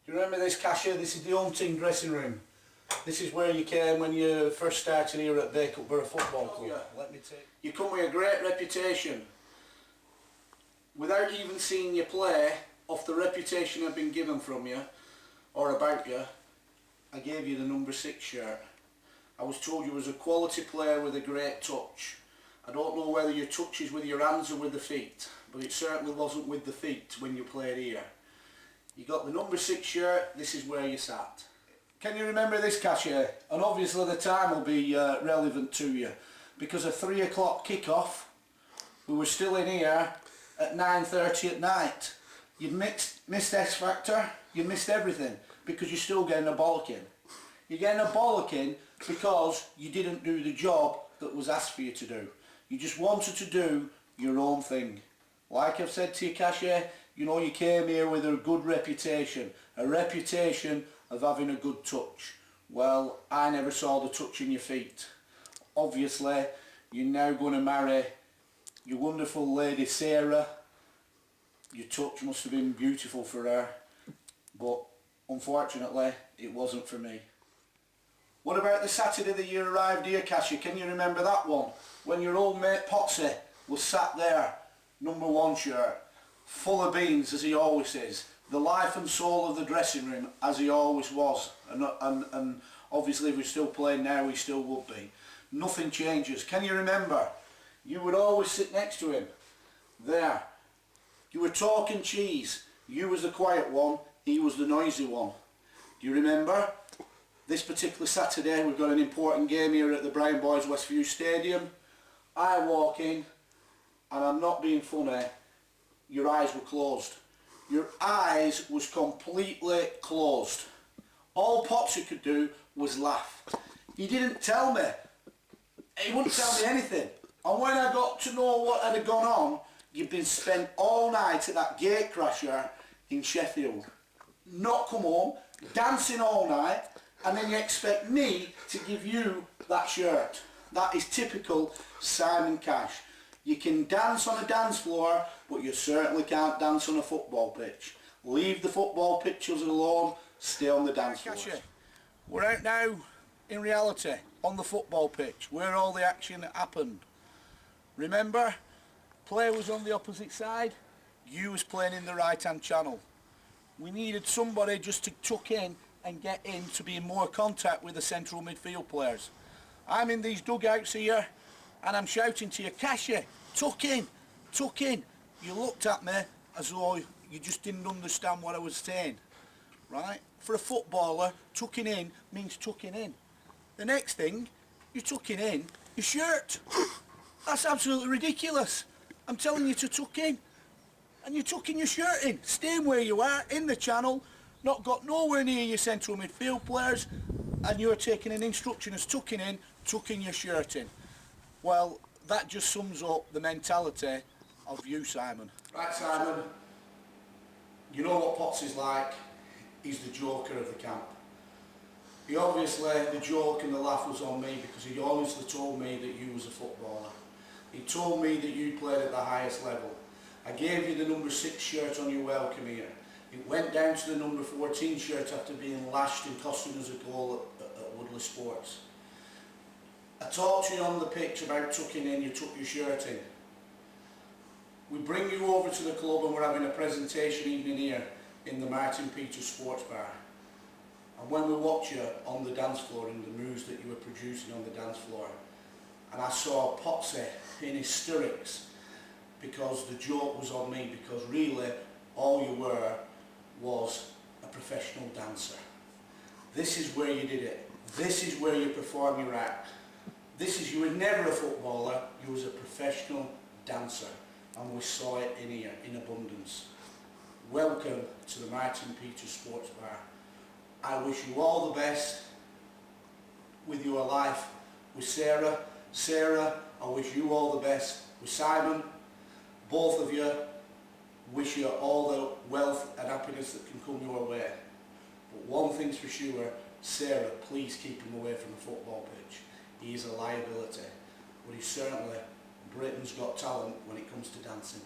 Do you remember this, Cashier? This is the home team dressing room. This is where you came when you first started here at Bacup Borough Football Club. Yeah. Let me take. You come with a great reputation. Without even seeing you play, off the reputation I've been given from you, or about you, I gave you the number 6 shirt. I was told you was a quality player with a great touch. I don't know whether your touch is with your hands or with the feet, but it certainly wasn't with the feet when you played here. You got the number 6 shirt, this is where you sat. Can you remember this, Cashier? And obviously the time will be relevant to you, because a 3 o'clock kick-off, we were still in here at 9:30 at night. You'd missed X Factor, you missed everything, because you're still getting a bollocking. You're getting a bollocking because you didn't do the job that was asked for you to do. You just wanted to do your own thing. Like I've said to you, Cashier, you know, you came here with a good reputation, a reputation of having a good touch. Well, I never saw the touch in your feet. Obviously, you're now going to marry your wonderful lady Sarah. Your touch must have been beautiful for her, but unfortunately, it wasn't for me. What about the Saturday that you arrived here, Cashier? Can you remember that one? When your old mate Potsy was sat there, number 1 shirt, full of beans as he always is, the life and soul of the dressing room as he always was, and obviously if we're still playing now he still would be. Nothing changes. Can you remember? You would always sit next to him, there. You were talking cheese. You was the quiet one, he was the noisy one. Do you remember? This particular Saturday we've got an important game here at the Brian Boys Westview Stadium. I walk in, and I'm not being funny, your eyes were closed. Your eyes was completely closed. All Potsy could do was laugh. He didn't tell me. He wouldn't tell me anything. And when I got to know what had gone on, you'd been spent all night at that gate crasher in Sheffield. Not come home, dancing all night, and then you expect me to give you that shirt. That is typical Simon Cash. You can dance on a dance floor, but you certainly can't dance on a football pitch. Leave the football pitches alone, stay on the dance floor. We're out now, in reality, on the football pitch, where all the action happened. Remember, player was on the opposite side, you was playing in the right-hand channel. We needed somebody just to tuck in and get in to be in more contact with the central midfield players. I'm in these dugouts here, and I'm shouting to you, Cashier, tuck in, tuck in. You looked at me as though you just didn't understand what I was saying, right? For a footballer, tucking in means tucking in. The next thing, you're tucking in your shirt. That's absolutely ridiculous. I'm telling you to tuck in, and you're tucking your shirt in, staying where you are, in the channel, not got nowhere near your central midfield players, and you're taking an instruction as tucking in, tucking your shirt in. Well, that just sums up the mentality of you, Simon. Right, Simon, you know what Potsy's like. He's the joker of the camp. He obviously, the joke and the laugh was on me because he honestly told me that you was a footballer. He told me that you played at the highest level. I gave you the number 6 shirt on your welcome here. It went down to the number 14 shirt after being lashed and costing us a goal at Woodley Sports. I talked to you on the pitch about tucking in, you tuck your shirt in. We bring you over to the club and we're having a presentation evening here in the Brent Peters Sports Bar. And when we watch you on the dance floor and the moves that you were producing on the dance floor, and I saw Potsy in hysterics because the joke was on me, because really all you were was a professional dancer. This is where you did it. This is where you perform your act. This is, you were never a footballer, you was a professional dancer, and we saw it in here in abundance. Welcome to the Brent Peters Sports Bar. I wish you all the best with your life with Sarah. Sarah, I wish you all the best with Simon. Both of you, wish you all the wealth and happiness that can come your way. But one thing's for sure, Sarah, please keep him away from the football pitch. He is a liability, but he's certainly Britain's Got Talent when it comes to dancing.